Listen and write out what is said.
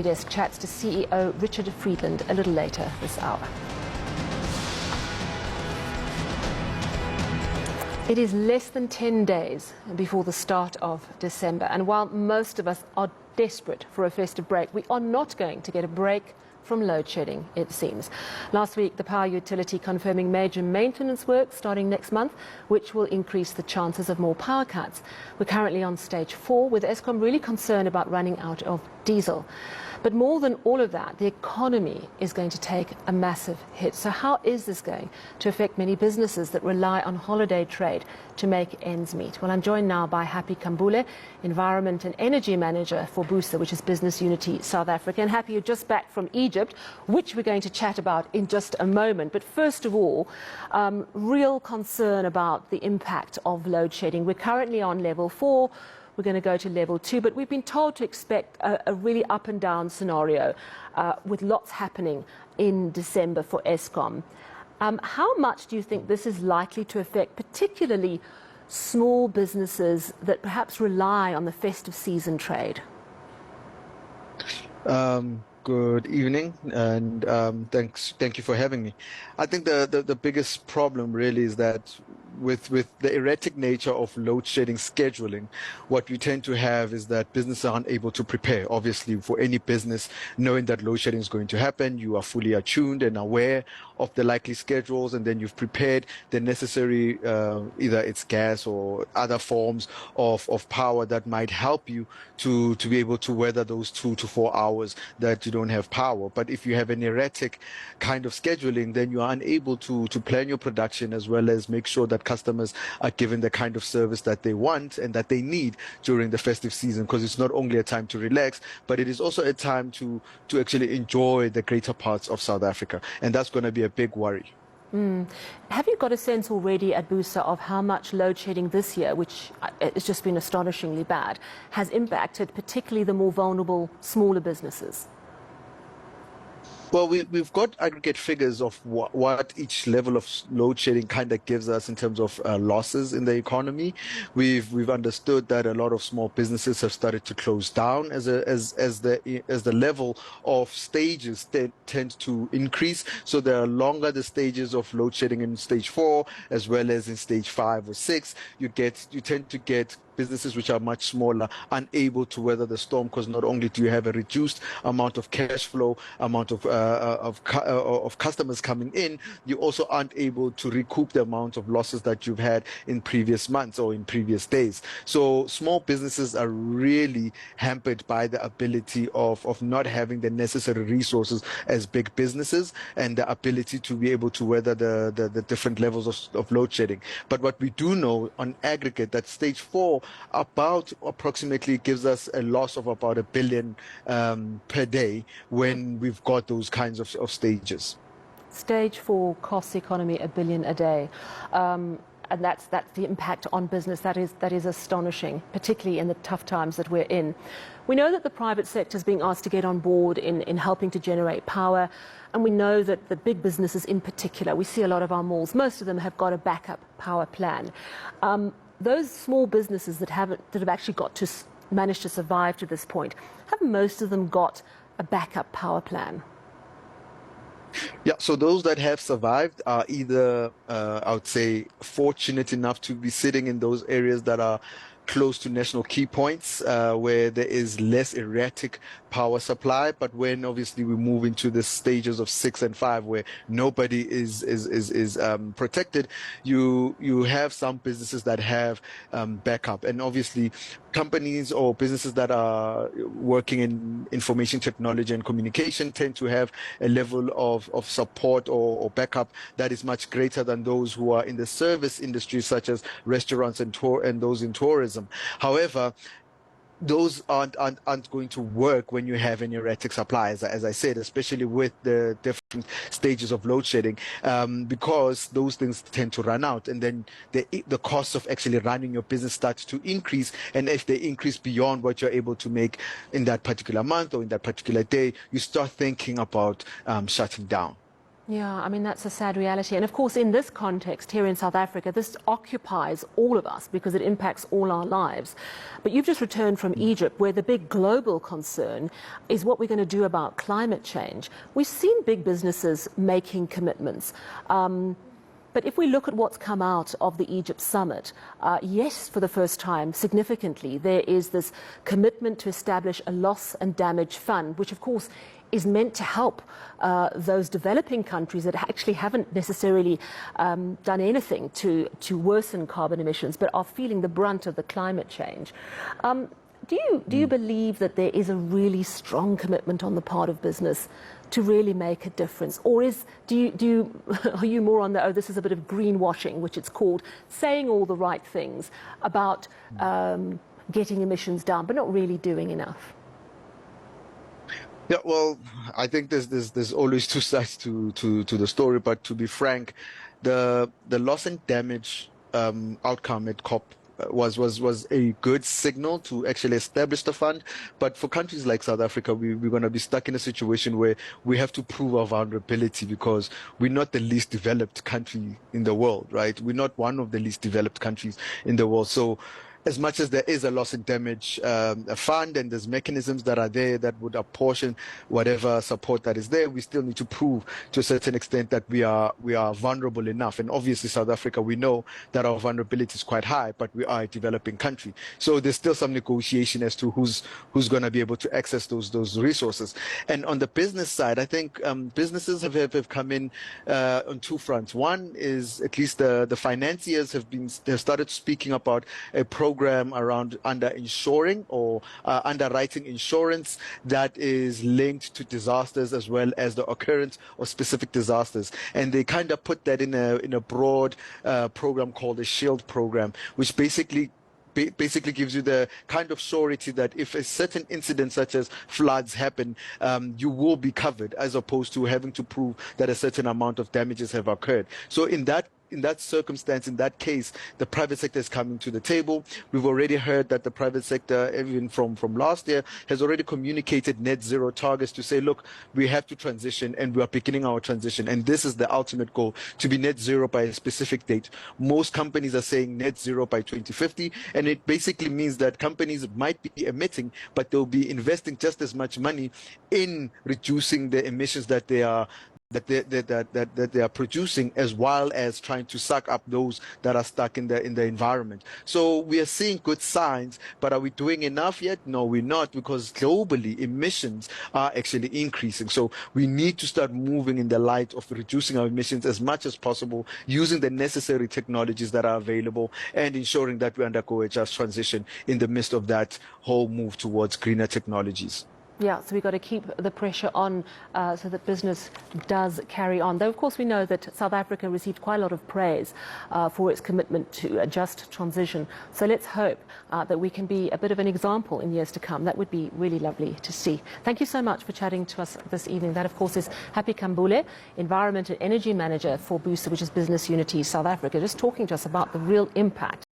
Desk chats to CEO Richard Friedland a little later this hour. It is less than 10 days before the start of December, and while most of us are desperate for a festive break, we are not going to get a break from load shedding, it seems. Last week, the power utility confirming major maintenance work starting next month, which will increase the chances of more power cuts. We're currently on stage 4, with Eskom really concerned about running out of diesel. But more than all of that, the economy is going to take a massive hit. So how is this going to affect many businesses that rely on holiday trade to make ends meet? Well, I'm joined now by Happy Khambule, Environment and Energy Manager for BUSA, which is Business Unity South Africa. And Happy, you're just back from Egypt, which we're going to chat about in just a moment. But first of all, real concern about the impact of load shedding. We're currently on level 4. We're going to go to level 2, but we've been told to expect a really up and down scenario with lots happening in December for Eskom. How much do you think this is likely to affect particularly small businesses that perhaps rely on the festive season trade? Good evening, and thank you for having me. I think the biggest problem really is that with the erratic nature of load shedding scheduling, what we tend to have is that businesses aren't able to prepare. Obviously, for any business, knowing that load shedding is going to happen, you are fully attuned and aware of the likely schedules, and then you've prepared the necessary, either it's gas or other forms of power that might help you to be able to weather those 2 to 4 hours that you don't have power. But if you have an erratic kind of scheduling, then you are unable to plan your production as well as make sure that customers are given the kind of service that they want and that they need during the festive season, because it's not only a time to relax, but it is also a time to actually enjoy the greater parts of South Africa. And that's going to be a big worry. Have you got a sense already at BUSA of how much load shedding this year, which has just been astonishingly bad, has impacted particularly the more vulnerable, smaller businesses? Well, we've got aggregate figures of what each level of load shedding kind of gives us in terms of losses in the economy. We've understood that a lot of small businesses have started to close down as the level of stages tend to increase. So there are longer the stages of load shedding in stage 4 as well as in stage 5 or 6. You tend to get businesses which are much smaller unable to weather the storm, because not only do you have a reduced amount of cash flow, amount of customers coming in, you also aren't able to recoup the amount of losses that you've had in previous months or in previous days. So small businesses are really hampered by the ability of not having the necessary resources as big businesses and the ability to be able to weather the different levels of load shedding. But what we do know on aggregate, that stage 4 about approximately gives us a loss of about 1 billion per day when we've got those kinds of stages. Stage 4 costs the economy 1 billion a day. And that's the impact on business. That is astonishing, particularly in the tough times that we're in. We know that the private sector is being asked to get on board in helping to generate power. And we know that the big businesses in particular, we see a lot of our malls, most of them have got a backup power plan. Those small businesses that have actually managed to survive to this point, have most of them got a backup power plan? Yeah, so those that have survived are either, I would say, fortunate enough to be sitting in those areas that are close to national key points where there is less erratic power supply. But when obviously we move into the stages of 6 and 5 where nobody is protected, you have some businesses that have backup. And obviously companies or businesses that are working in information technology and communication tend to have a level of support or backup that is much greater than those who are in the service industry, such as restaurants and those in tourism. However, those aren't going to work when you have an erratic supply, as I said, especially with the different stages of load shedding, because those things tend to run out, and then the cost of actually running your business starts to increase. And if they increase beyond what you're able to make in that particular month or in that particular day, you start thinking about shutting down. Yeah, I mean, that's a sad reality. And of course, in this context here in South Africa, this occupies all of us because it impacts all our lives. But you've just returned from Egypt, where the big global concern is what we're going to do about climate change. We've seen big businesses making commitments. But if we look at what's come out of the Egypt summit, yes, for the first time, significantly, there is this commitment to establish a loss and damage fund, which of course is meant to help those developing countries that actually haven't necessarily done anything to worsen carbon emissions, but are feeling the brunt of the climate change. Do you believe that there is a really strong commitment on the part of business to really make a difference, or are you more on the, oh, this is a bit of greenwashing, which it's called, saying all the right things about getting emissions down, but not really doing enough? Yeah, well, I think there's always two sides to the story, but to be frank, the loss and damage outcome at COP was a good signal to actually establish the fund. But for countries like South Africa, we're going to be stuck in a situation where we have to prove our vulnerability because we're not the least developed country in the world, right? We're not one of the least developed countries in the world. So as much as there is a loss and damage fund and there's mechanisms that are there that would apportion whatever support that is there, we still need to prove to a certain extent that we are vulnerable enough. And obviously South Africa, we know that our vulnerability is quite high, but we are a developing country. So there's still some negotiation as to who's going to be able to access those resources. And on the business side, I think businesses have come in on two fronts. One is at least the financiers have started speaking about a program around underinsuring or underwriting insurance that is linked to disasters as well as the occurrence of specific disasters. And they kind of put that in a broad program called a SHIELD program, which basically gives you the kind of surety that if a certain incident such as floods happen, you will be covered, as opposed to having to prove that a certain amount of damages have occurred. So in that circumstance, in that case, the private sector is coming to the table. We've already heard that the private sector, even from last year, has already communicated net zero targets to say, look, we have to transition and we are beginning our transition. And this is the ultimate goal, to be net zero by a specific date. Most companies are saying net zero by 2050. And it basically means that companies might be emitting, but they'll be investing just as much money in reducing the emissions that they are producing, as well as trying to suck up those that are stuck in the environment. So we are seeing good signs, but are we doing enough yet? No, we're not, because globally emissions are actually increasing. So we need to start moving in the light of reducing our emissions as much as possible, using the necessary technologies that are available, and ensuring that we undergo a just transition in the midst of that whole move towards greener technologies. Yeah, so we've got to keep the pressure on so that business does carry on. Though, of course, we know that South Africa received quite a lot of praise for its commitment to a just transition. So let's hope that we can be a bit of an example in years to come. That would be really lovely to see. Thank you so much for chatting to us this evening. That, of course, is Happy Khambule, Environment and Energy Manager for BUSA, which is Business Unity South Africa, just talking to us about the real impact